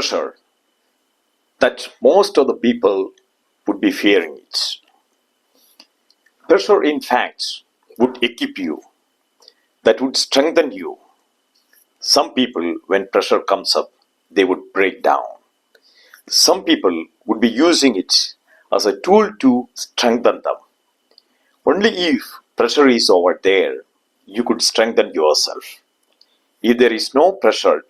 pressure that most of the people would be fearing it. Pressure, in fact, would equip you, that would strengthen you. Some people, when pressure comes up, they would break down. Some people would be using it as a tool to strengthen them. Only if pressure is over there, you could strengthen yourself. If there is no pressure,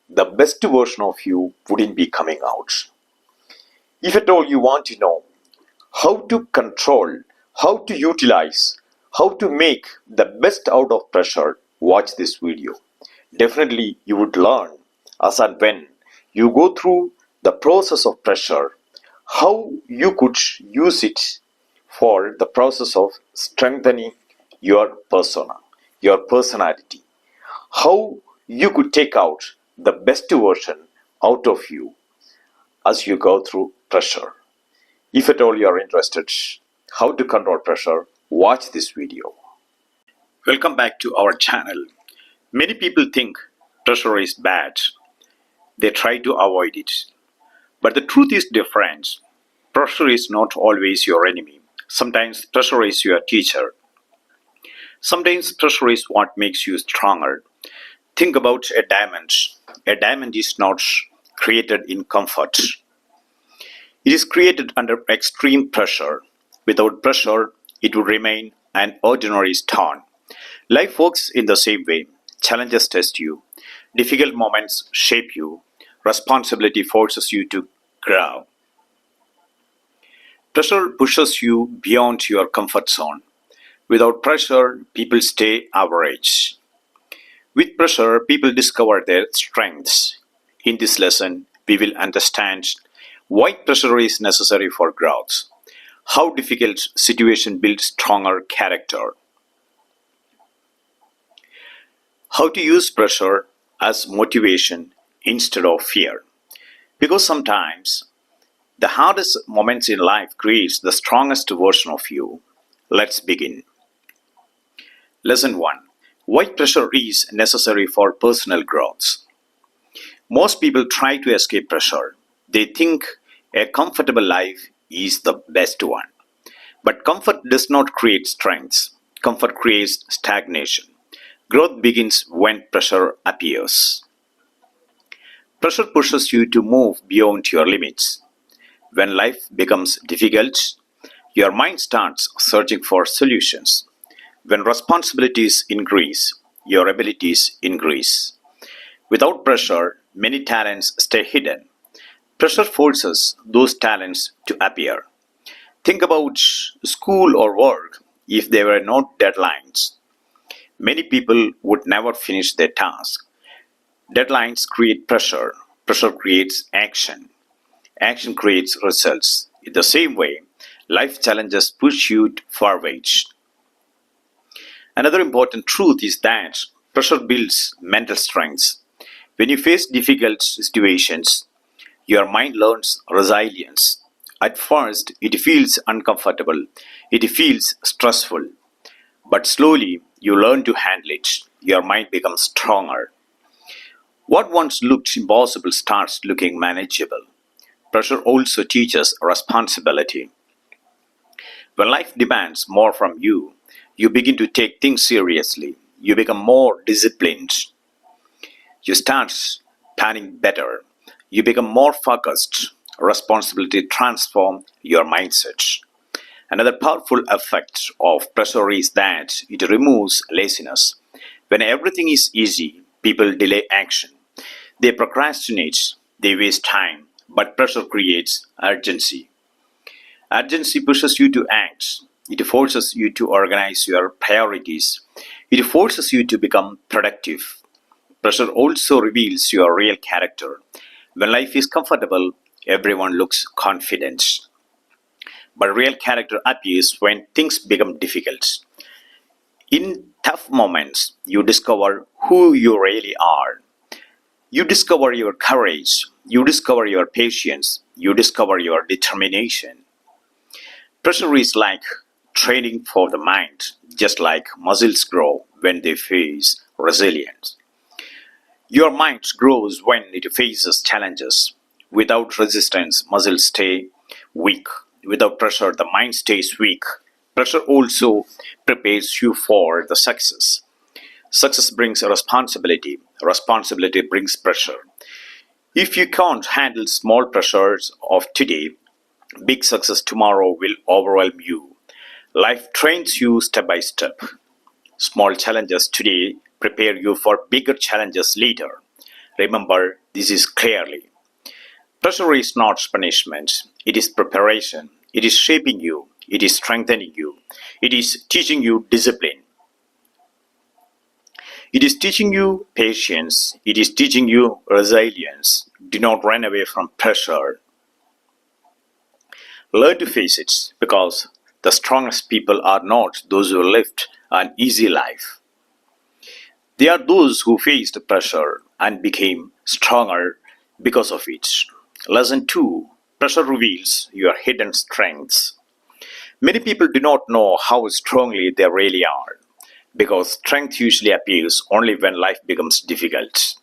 the best version of you wouldn't be coming out. If at all you want to know how to control, how to utilize, how to make the best out of pressure, watch this video. Definitely you would learn as and when you go through the process of pressure, how you could use it for the process of strengthening your persona, your personality. How you could take out the best version out of you as you go through pressure. If at all you are interested how to control pressure, watch this video. Welcome back to our channel. Many people think pressure is bad. They try to avoid it. But the truth is different. Pressure is not always your enemy. Sometimes pressure is your teacher. Sometimes pressure is what makes you stronger. Think about a diamond. A diamond is not created in comfort. It is created under extreme pressure. Without pressure, it would remain an ordinary stone. Life works in the same way. Challenges test you. Difficult moments shape you. Responsibility forces you to grow. Pressure pushes you beyond your comfort zone. Without pressure, people stay average. With pressure, people discover their strengths. In this lesson, we will understand why pressure is necessary for growth, how difficult situation builds stronger character, how to use pressure as motivation instead of fear. Because sometimes the hardest moments in life creates the strongest version of you. Let's begin. Lesson 1. Why pressure is necessary for personal growth. Most people try to escape pressure. They think a comfortable life is the best one. But comfort does not create strength. Comfort creates stagnation. Growth begins when pressure appears. Pressure pushes you to move beyond your limits. When life becomes difficult, your mind starts searching for solutions. When responsibilities increase, your abilities increase. Without pressure, many talents stay hidden. Pressure forces those talents to appear. Think about school or work. If there were no deadlines, many people would never finish their task. Deadlines create pressure. Pressure creates action. Action creates results. In the same way, life challenges push you forward. Another important truth is that pressure builds mental strength. When you face difficult situations, your mind learns resilience. At first, it feels uncomfortable. It feels stressful. But slowly, you learn to handle it. Your mind becomes stronger. What once looked impossible starts looking manageable. Pressure also teaches responsibility. When life demands more from you, you begin to take things seriously. You become more disciplined. You start planning better. You become more focused. Responsibility transforms your mindset. Another powerful effect of pressure is that it removes laziness. When everything is easy, people delay action. They procrastinate. They waste time. But pressure creates urgency. Urgency pushes you to act. It forces you to organize your priorities. It forces you to become productive. Pressure also reveals your real character. When life is comfortable, everyone looks confident. But real character appears when things become difficult. In tough moments, you discover who you really are. You discover your courage. You discover your patience. You discover your determination. Pressure is like training for the mind, just like muscles grow when they face resilience. Your mind grows when it faces challenges. Without resistance, muscles stay weak. Without pressure, the mind stays weak. Pressure also prepares you for the success. Success brings a responsibility. Responsibility brings pressure. If you can't handle small pressures of today, big success tomorrow will overwhelm you. Life trains you step by step. Small challenges today prepare you for bigger challenges later. Remember this is clearly. Pressure is not punishment, it is preparation. It is shaping you, it is strengthening you, it is teaching you discipline, it is teaching you patience, it is teaching you resilience. Do not run away from pressure. Learn to face it because the strongest people are not those who lived an easy life. They are those who faced pressure and became stronger because of it. Lesson 2. Pressure reveals your hidden strengths. Many people do not know how strongly they really are because strength usually appears only when life becomes difficult.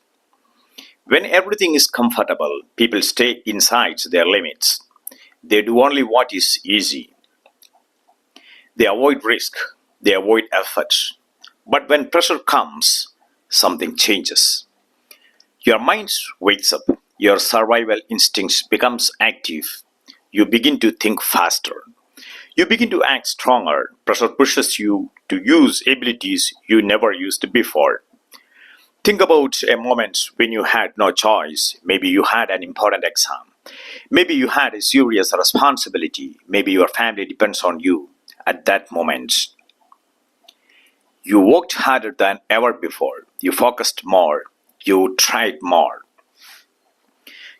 When everything is comfortable, people stay inside their limits. They do only what is easy. They avoid risk. They avoid effort. But when pressure comes, something changes. Your mind wakes up. Your survival instincts becomes active. You begin to think faster. You begin to act stronger. Pressure pushes you to use abilities you never used before. Think about a moment when you had no choice. Maybe you had an important exam. Maybe you had a serious responsibility. Maybe your family depends on you. At that moment, you worked harder than ever before. You focused more. You tried more.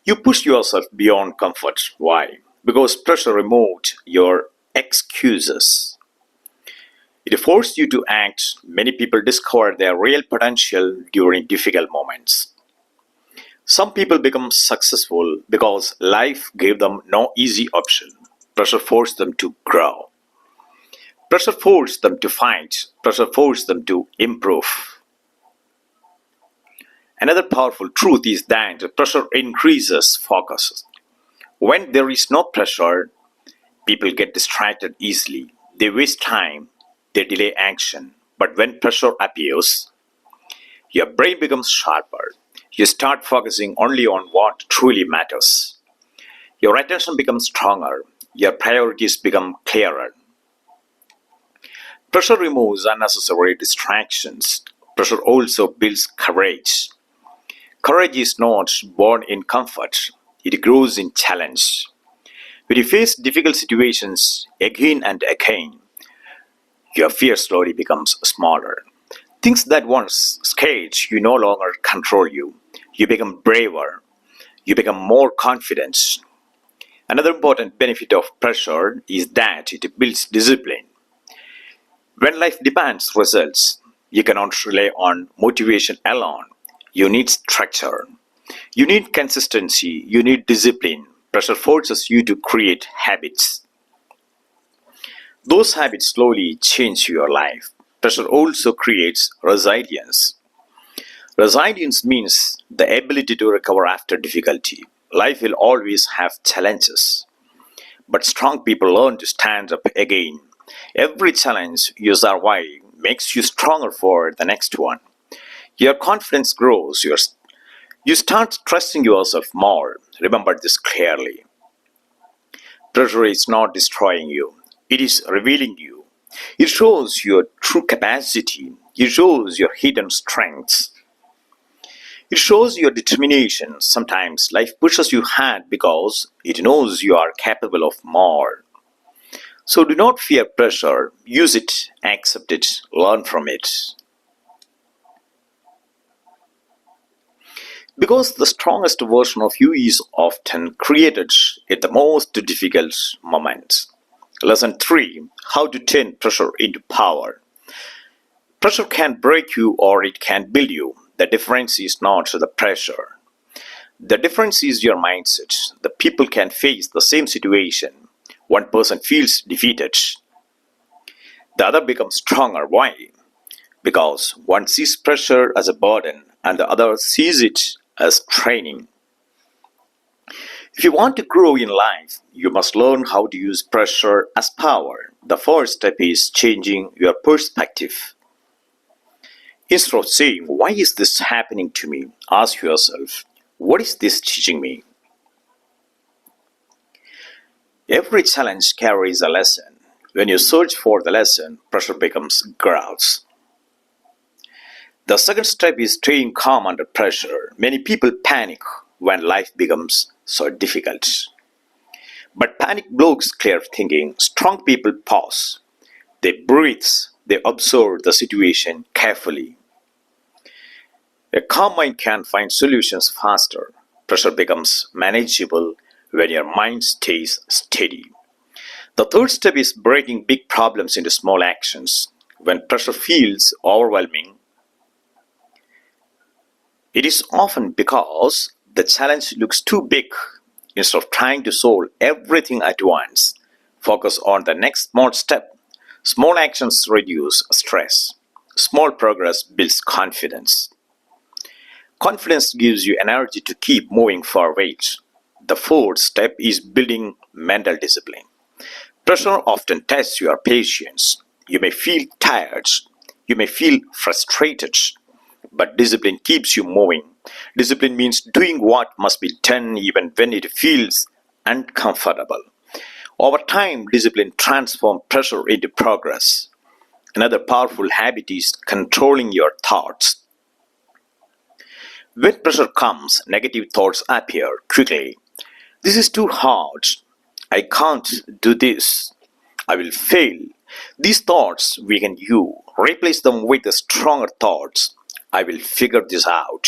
You pushed yourself beyond comfort. Why? Because pressure removed your excuses. It forced you to act. Many people discover their real potential during difficult moments. Some people become successful because life gave them no easy option. Pressure forced them to grow. Pressure forced them to fight. Pressure forced them to improve. Another powerful truth is that pressure increases focus. When there is no pressure, people get distracted easily. They waste time. They delay action. But when pressure appears, your brain becomes sharper. You start focusing only on what truly matters. Your attention becomes stronger. Your priorities become clearer. Pressure removes unnecessary distractions. Pressure also builds courage. Courage is not born in comfort, it grows in challenge. When you face difficult situations again and again, your fear slowly becomes smaller. Things that once scared you no longer control you. You become braver. You become more confident. Another important benefit of pressure is that it builds discipline. When life demands results, you cannot rely on motivation alone. You need structure. You need consistency. You need discipline. Pressure forces you to create habits. Those habits slowly change your life. Pressure also creates resilience. Resilience means the ability to recover after difficulty. Life will always have challenges, but strong people learn to stand up again. Every challenge you survive makes you stronger for the next one. Your confidence grows. You start trusting yourself more. Remember this clearly. Pressure is not destroying you, it is revealing you. It shows your true capacity, it shows your hidden strengths, it shows your determination. Sometimes life pushes you hard because it knows you are capable of more. So do not fear pressure, use it, accept it, learn from it. Because the strongest version of you is often created at the most difficult moments. Lesson 3. How to turn pressure into power. Pressure can break you or it can build you. The difference is not the pressure. The difference is your mindset. The people can face the same situation. One person feels defeated. The other becomes stronger. Why? Because one sees pressure as a burden and the other sees it as training. If you want to grow in life, you must learn how to use pressure as power. The first step is changing your perspective. Instead of saying, "Why is this happening to me?" ask yourself, "What is this teaching me?" Every challenge carries a lesson. When you search for the lesson, pressure becomes grass. The second step is staying calm under pressure. Many people panic when life becomes so difficult. But panic blocks clear thinking. Strong people pause. They breathe. They observe the situation carefully. A calm mind can find solutions faster. Pressure becomes manageable when your mind stays steady. The third step is breaking big problems into small actions. When pressure feels overwhelming, it is often because the challenge looks too big. Instead of trying to solve everything at once, focus on the next small step. Small actions reduce stress. Small progress builds confidence. Confidence gives you energy to keep moving forward. The fourth step is building mental discipline. Pressure often tests your patience. You may feel tired, you may feel frustrated, but discipline keeps you moving. Discipline means doing what must be done even when it feels uncomfortable. Over time, discipline transforms pressure into progress. Another powerful habit is controlling your thoughts. When pressure comes, negative thoughts appear quickly. "This is too hard. I can't do this. I will fail." These thoughts weaken you. Replace them with the stronger thoughts. "I will figure this out.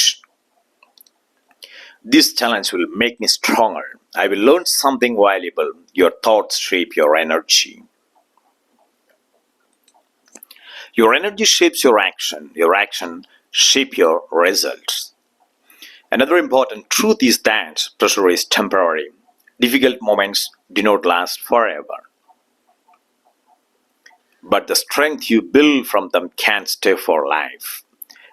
This challenge will make me stronger. I will learn something valuable." Your thoughts shape your energy. Your energy shapes your action. Your action shapes your results. Another important truth is that pressure is temporary. Difficult moments do not last forever. But the strength you build from them can stay for life.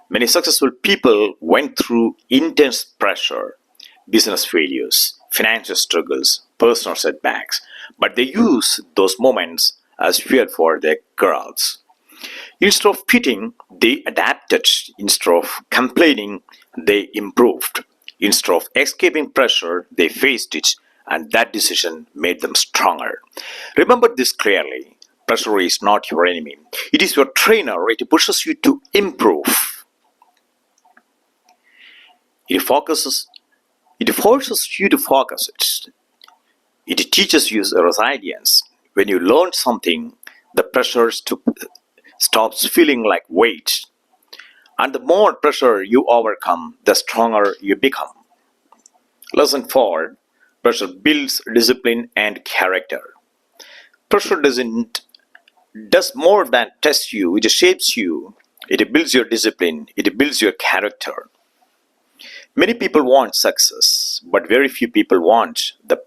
Many successful people went through intense pressure, business failures, financial struggles, personal setbacks, but they used those moments as fuel for their growth. Instead of quitting, they adapted. Instead of complaining, they improved. Instead of escaping pressure, they faced it, and that decision made them stronger. Remember this clearly. Pressure is not your enemy. It is your trainer. It pushes you to improve. It focuses. It forces you to focus it. It teaches you resilience. When you learn something, the pressure stops feeling like weight. And the more pressure you overcome, the stronger you become. Lesson 4. Pressure builds discipline and character. Pressure doesn't does more than test you, it shapes you. It builds your discipline, it builds your character. Many people want success, but very few people want the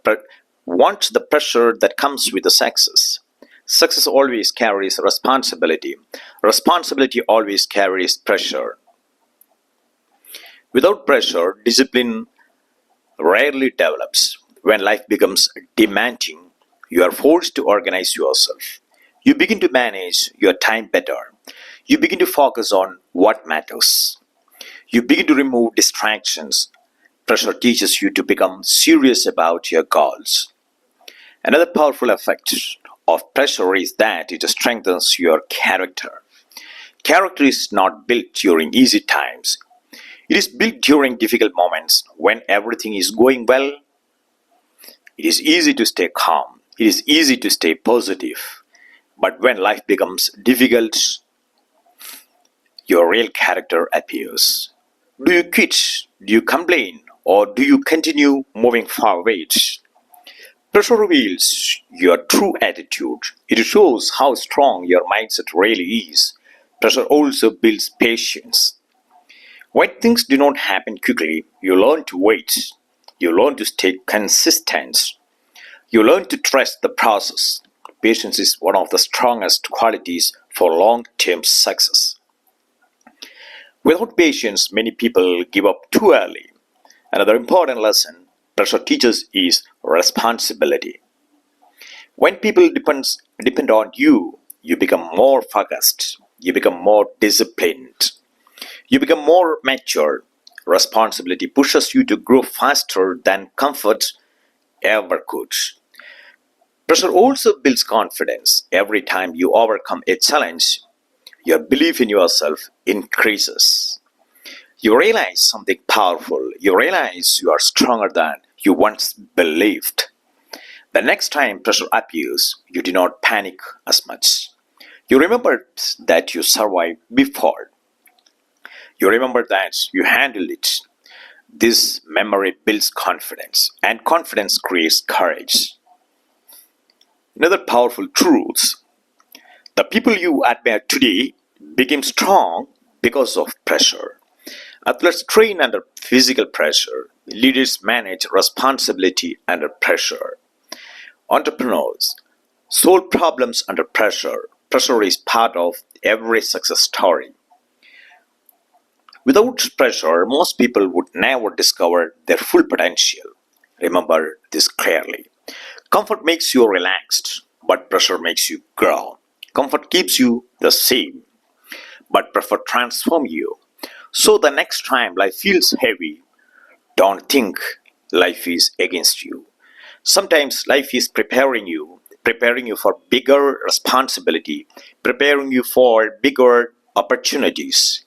pressure that comes with the success. Success always carries responsibility. Responsibility always carries pressure. Without pressure, discipline rarely develops. When life becomes demanding, you are forced to organize yourself. You begin to manage your time better. You begin to focus on what matters. You begin to remove distractions. Pressure teaches you to become serious about your goals. Another powerful effect of pressure is that it strengthens your character. Character is not built during easy times. It is built during difficult moments. When everything is going well, it is easy to stay calm. It is easy to stay positive. But when life becomes difficult, your real character appears. Do you quit? Do you complain? Or do you continue moving forward? Pressure reveals your true attitude. It shows how strong your mindset really is. Pressure also builds patience. When things do not happen quickly, you learn to wait. You learn to stay consistent. You learn to trust the process. Patience is one of the strongest qualities for long term success. Without patience, many people give up too early. Another important lesson: pressure teaches is responsibility. When people depend on you, you become more focused, you become more disciplined, you become more mature. Responsibility pushes you to grow faster than comfort ever could. Pressure also builds confidence. Every time you overcome a challenge, your belief in yourself increases. You realize something powerful. You realize you are stronger than you once believed. The next time pressure appears, you do not panic as much. You remember that you survived before. You remember that you handled it. This memory builds confidence, and confidence creates courage. Another powerful truth: the people you admire today became strong because of pressure. Athletes train under physical pressure. Leaders manage responsibility under pressure. Entrepreneurs solve problems under pressure. Pressure is part of every success story. Without pressure, most people would never discover their full potential. Remember this clearly. Comfort makes you relaxed, but pressure makes you grow. Comfort keeps you the same, but pressure transforms you. So the next time life feels heavy, don't think life is against you. Sometimes life is preparing you for bigger responsibility, preparing you for bigger opportunities,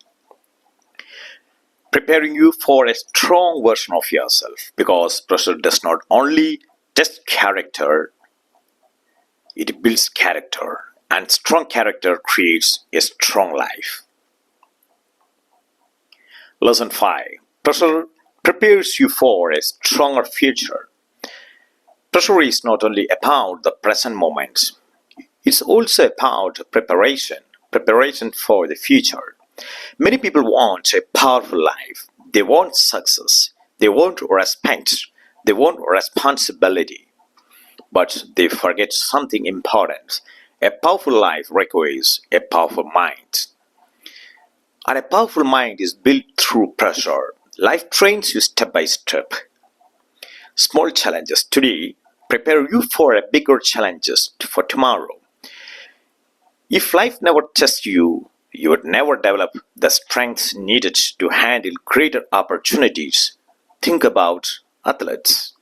preparing you for a strong version of yourself. Because pressure does not only test character, it builds character, and strong character creates a strong life. Lesson 5: pressure prepares you for a stronger future. Pressure is not only about the present moment, it's also about preparation for the future. Many people want a powerful life. They want success. They want respect. They want responsibility. But they forget something important. A powerful life requires a powerful mind. And a powerful mind is built through pressure. Life trains you step by step. Small challenges today prepare you for a bigger challenges for tomorrow. If life never tests you, you would never develop the strength needed to handle greater opportunities. Think about athletes.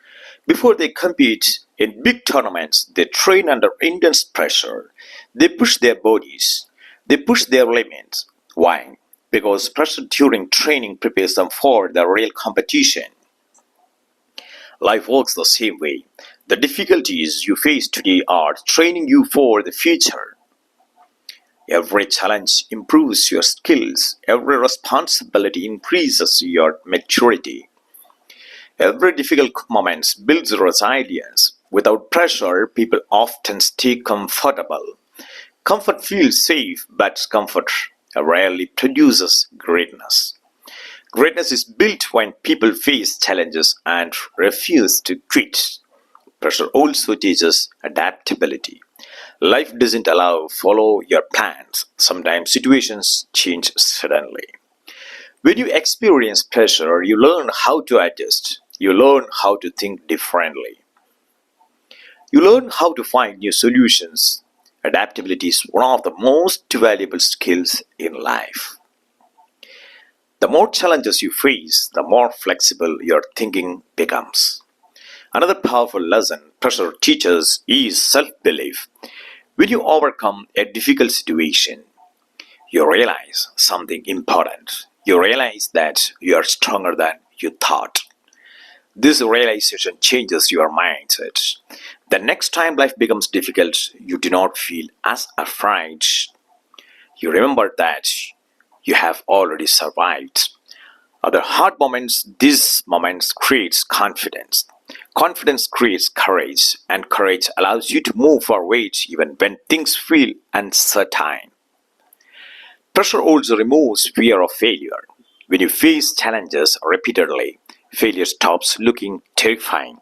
Before they compete in big tournaments, they train under intense pressure. They push their bodies. They push their limits. Why? Because pressure during training prepares them for the real competition. Life works the same way. The difficulties you face today are training you for the future. Every challenge improves your skills. Every responsibility increases your maturity. Every difficult moment builds resilience. Without pressure, people often stay comfortable. Comfort feels safe, but comfort rarely produces greatness. Greatness is built when people face challenges and refuse to quit. Pressure also teaches adaptability. Life doesn't allow follow your plans. Sometimes situations change suddenly. When you experience pressure, you learn how to adjust. You learn how to think differently. You learn how to find new solutions. Adaptability is one of the most valuable skills in life. The more challenges you face, the more flexible your thinking becomes. Another powerful lesson pressure teaches is self belief. When you overcome a difficult situation, you realize something important. You realize that you are stronger than you thought. This realization changes your mindset. The next time life becomes difficult, you do not feel as afraid. You remember that you have already survived. Other hard moments, these moments creates confidence. Confidence creates courage, and courage allows you to move forward even when things feel uncertain. Pressure also removes fear of failure. When you face challenges repeatedly, failure stops looking terrifying.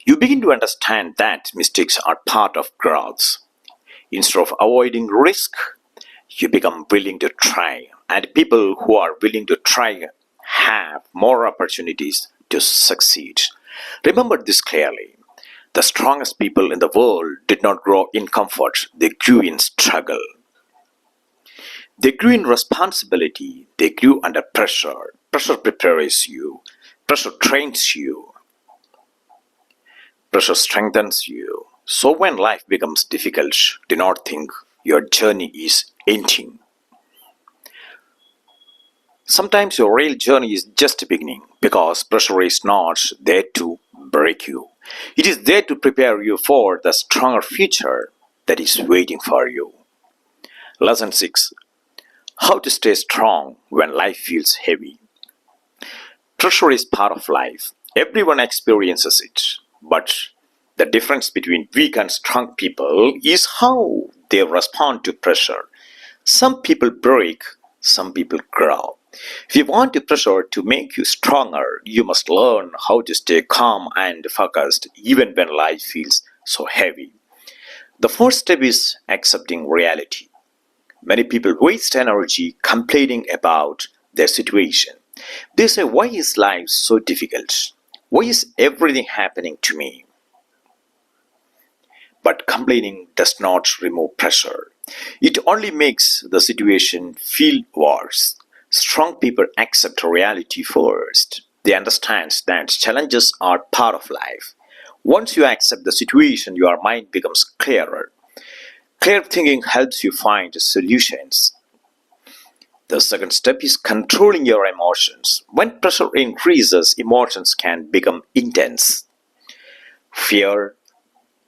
You begin to understand that mistakes are part of growth. Instead of avoiding risk, you become willing to try. And people who are willing to try have more opportunities to succeed. Remember this clearly. The strongest people in the world did not grow in comfort, they grew in struggle. They grew in responsibility, they grew under pressure. Pressure prepares you, pressure trains you, pressure strengthens you. So when life becomes difficult, do not think your journey is ending. Sometimes your real journey is just beginning because pressure is not there to break you. It is there to prepare you for the stronger future that is waiting for you. Lesson 6. How to stay strong when life feels heavy. Pressure is part of life. Everyone experiences it. But the difference between weak and strong people is how they respond to pressure. Some people break, some people grow. If you want the pressure to make you stronger, you must learn how to stay calm and focused even when life feels so heavy. The first step is accepting reality. Many people waste energy complaining about their situation. They say, why is life so difficult? Why is everything happening to me? But complaining does not remove pressure. It only makes the situation feel worse. Strong people accept reality first. They understand that challenges are part of life. Once you accept the situation, your mind becomes clearer. Clear thinking helps you find solutions. The second step is controlling your emotions. When pressure increases, emotions can become intense. Fear,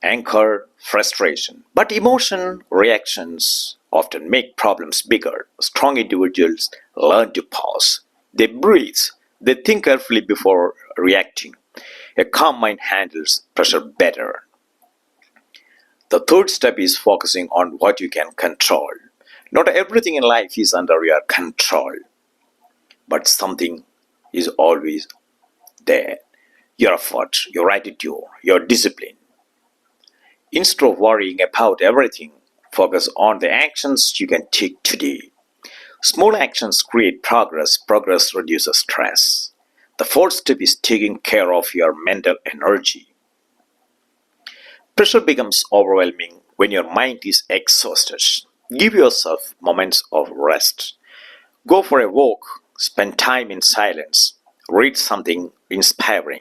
anger, frustration. But emotion reactions often make problems bigger. Strong individuals learn to pause. They breathe. They think carefully before reacting. A calm mind handles pressure better. The third step is focusing on what you can control. Not everything in life is under your control, but something is always there. Your effort, your attitude, your discipline. Instead of worrying about everything, focus on the actions you can take today. Small actions create progress. Progress reduces stress. The fourth step is taking care of your mental energy. Pressure becomes overwhelming when your mind is exhausted. Give yourself moments of rest. Go for a walk, spend time in silence, read something inspiring.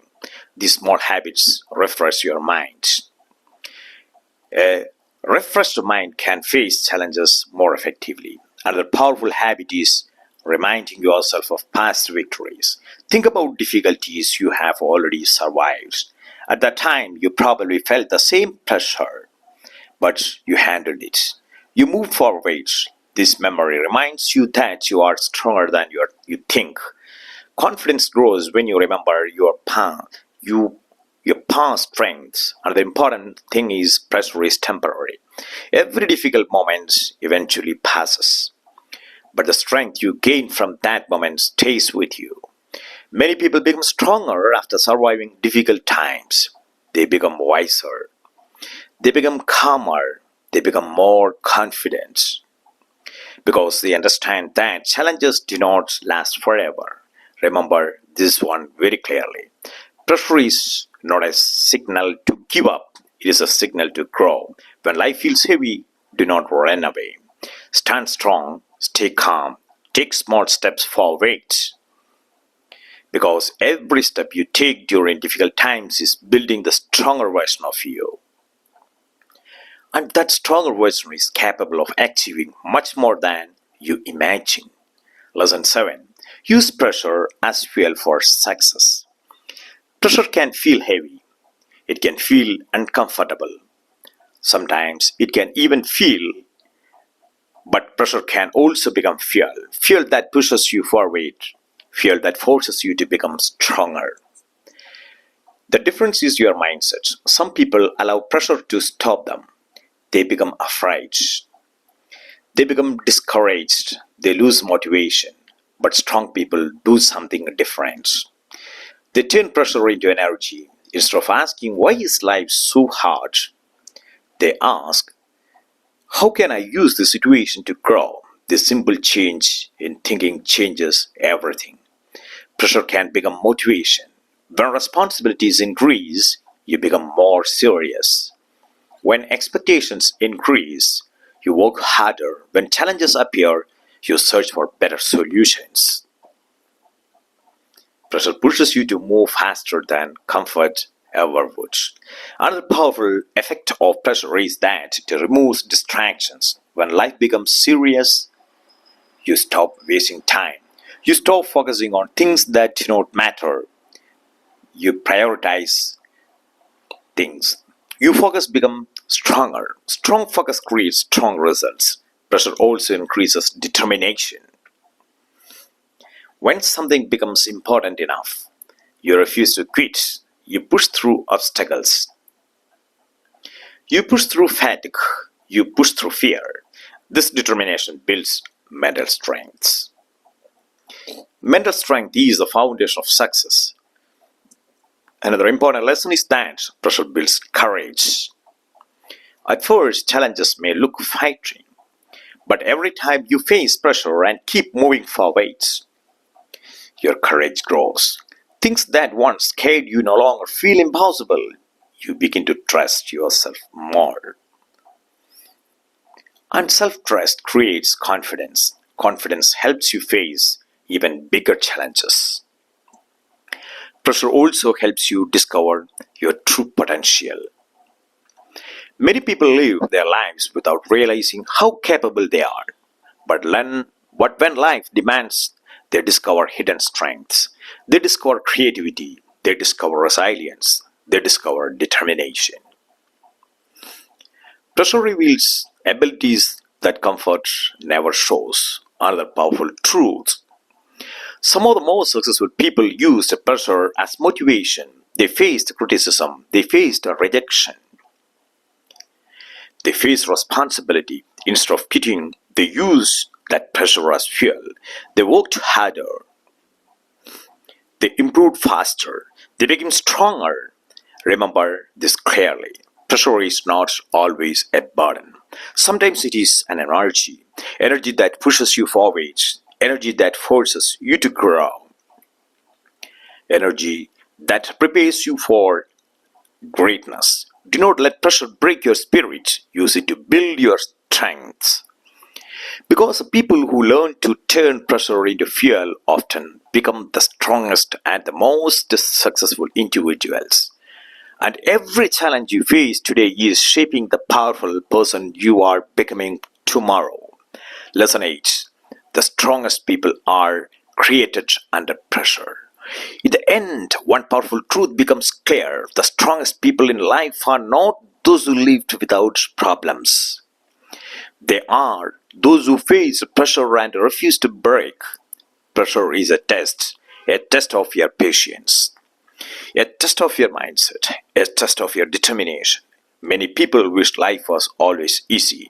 These small habits refresh your mind. A refreshed mind can face challenges more effectively. Another powerful habit is reminding yourself of past victories. Think about difficulties you have already survived. At that time, you probably felt the same pressure, but you handled it. You moved forward. This memory reminds you that you are stronger than you think. Confidence grows when you remember your past strengths. And the important thing is pressure is temporary. Every difficult moment eventually passes. But the strength you gain from that moment stays with you. Many people become stronger after surviving difficult times. They become wiser. They become calmer. They become more confident because they understand that challenges do not last forever. Remember this one very clearly. Pressure is not a signal to give up, it is a signal to grow. When life feels heavy, do not run away. Stand strong, stay calm, take small steps forward because every step you take during difficult times is building the stronger version of you. And that stronger version is capable of achieving much more than you imagine. Lesson 7. Use pressure as fuel for success. Pressure can feel heavy. It can feel uncomfortable. Sometimes it can even feel, but pressure can also become fuel. Fuel that pushes you forward. Fuel that forces you to become stronger. The difference is your mindset. Some people allow pressure to stop them. They become afraid. They become discouraged. They lose motivation. But strong people do something different. They turn pressure into energy. Instead of asking, why is life so hard? They ask, how can I use the situation to grow? This simple change in thinking changes everything. Pressure can become motivation. When responsibilities increase, you become more serious. When expectations increase, you work harder. When challenges appear, you search for better solutions. Pressure pushes you to move faster than comfort ever would. Another powerful effect of pressure is that it removes distractions. When life becomes serious, you stop wasting time. You stop focusing on things that do not matter. You prioritize things. Your focus becomes stronger. Strong focus creates strong results. Pressure also increases determination. When something becomes important enough, you refuse to quit. You push through obstacles. You push through fatigue. You push through fear. This determination builds mental strength. Mental strength is the foundation of success. Another important lesson is that pressure builds courage. At first, challenges may look frightening, but every time you face pressure and keep moving forward, your courage grows. Things that once scared you no longer feel impossible. You begin to trust yourself more. And self trust creates confidence. Confidence helps you face even bigger challenges. Pressure also helps you discover your true potential. Many people live their lives without realizing how capable they are. But when life demands, they discover hidden strengths. They discover creativity. They discover resilience. They discover determination. Pressure reveals abilities that comfort never shows. Another powerful truth. Some of the most successful people used pressure as motivation. They faced criticism. They faced rejection. They faced responsibility. Instead of quitting, they used that pressure as fuel. They worked harder. They improved faster. They became stronger. Remember this clearly. Pressure is not always a burden. Sometimes it is an energy. Energy that pushes you forward. Energy that forces you to grow. Energy that prepares you for greatness. Do not let pressure break your spirit. Use it to build your strength. Because the people who learn to turn pressure into fuel often become the strongest and the most successful individuals. And every challenge you face today is shaping the powerful person you are becoming tomorrow. Lesson 8. The strongest people are created under pressure. In the end, one powerful truth becomes clear. The strongest people in life are not those who lived without problems. They are those who face pressure and refuse to break. Pressure is a test of your patience, a test of your mindset, a test of your determination. Many people wish life was always easy,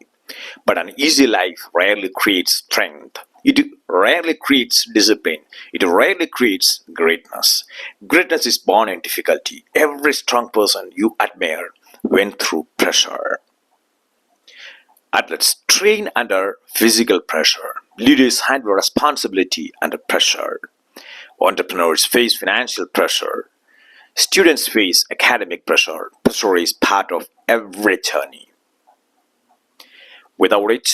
but an easy life rarely creates strength. It rarely creates discipline. It rarely creates greatness. Greatness is born in difficulty. Every strong person you admire went through pressure. Athletes train under physical pressure. Leaders handle responsibility under pressure. Entrepreneurs face financial pressure. Students face academic pressure. Pressure is part of every journey. Without it,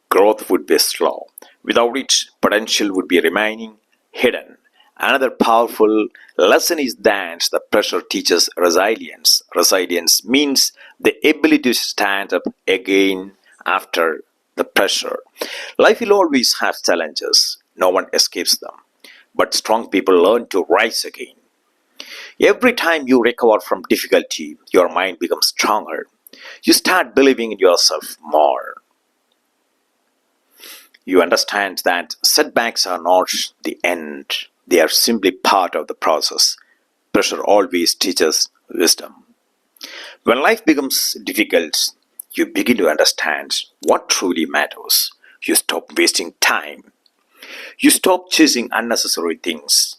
growth would be slow. Without it, potential would be remaining hidden. Another powerful lesson is that the pressure teaches resilience. Resilience means the ability to stand up again after the pressure. Life will always have challenges. No one escapes them. But strong people learn to rise again. Every time you recover from difficulty, your mind becomes stronger. You start believing in yourself more. You understand that setbacks are not the end, they are simply part of the process. Pressure always teaches wisdom. When life becomes difficult, you begin to understand what truly matters. You stop wasting time. You stop chasing unnecessary things.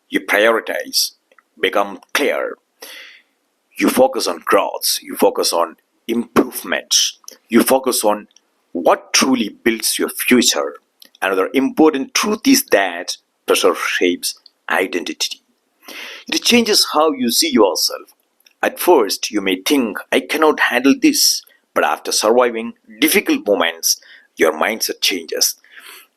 You prioritize, become clear. You focus on growth. You focus on improvements. You focus on what truly builds your future. Another important truth is that pressure shapes identity. It changes how you see yourself. At first, you may think, I cannot handle this. But after surviving difficult moments, your mindset changes.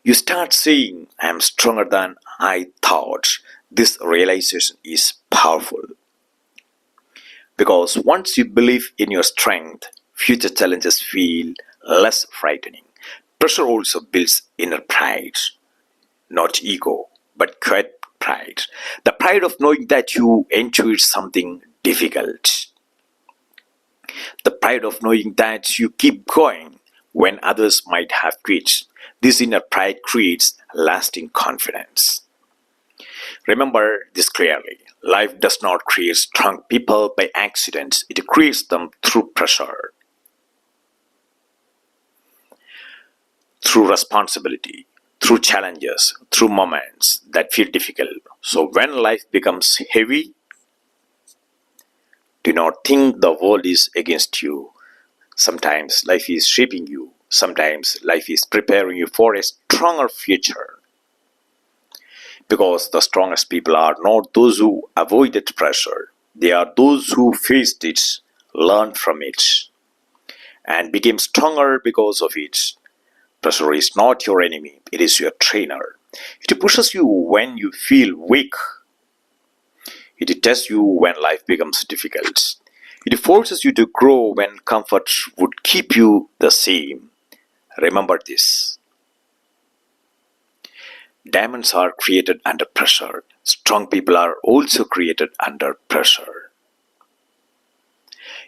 You start saying, I am stronger than I thought. This realization is powerful. Because once you believe in your strength, future challenges feel less frightening. Pressure also builds inner pride, not ego, but quiet pride. The pride of knowing that you enjoyed something difficult. The pride of knowing that you keep going when others might have quit. This inner pride creates lasting confidence. Remember this clearly. Life does not create strong people by accident, it creates them through pressure, through responsibility, through challenges, through moments that feel difficult. So when life becomes heavy, do not think the world is against you. Sometimes life is shaping you. Sometimes life is preparing you for a stronger future. Because the strongest people are not those who avoided pressure. They are those who faced it, learned from it, and became stronger because of it. Pressure is not your enemy, it is your trainer. It pushes you when you feel weak. It tests you when life becomes difficult. It forces you to grow when comfort would keep you the same. Remember this. Diamonds are created under pressure. Strong people are also created under pressure.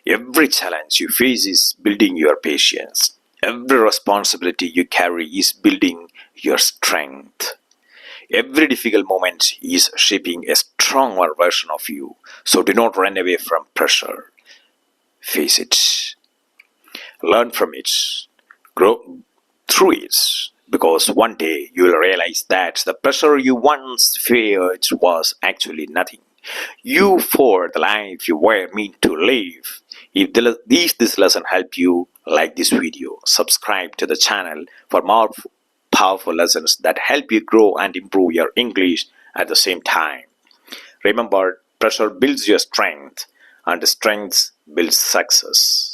Every challenge you face is building your patience. Every responsibility you carry is building your strength. Every difficult moment is shaping a stronger version of you. So do not run away from pressure. Face it. Learn from it. Grow through it. Because one day you will realize that the pressure you once feared was actually nothing. You for the life you were meant to live. If this lesson helped you, like this video, subscribe to the channel for more powerful lessons that help you grow and improve your English at the same time. Remember, pressure builds your strength, and strength builds success.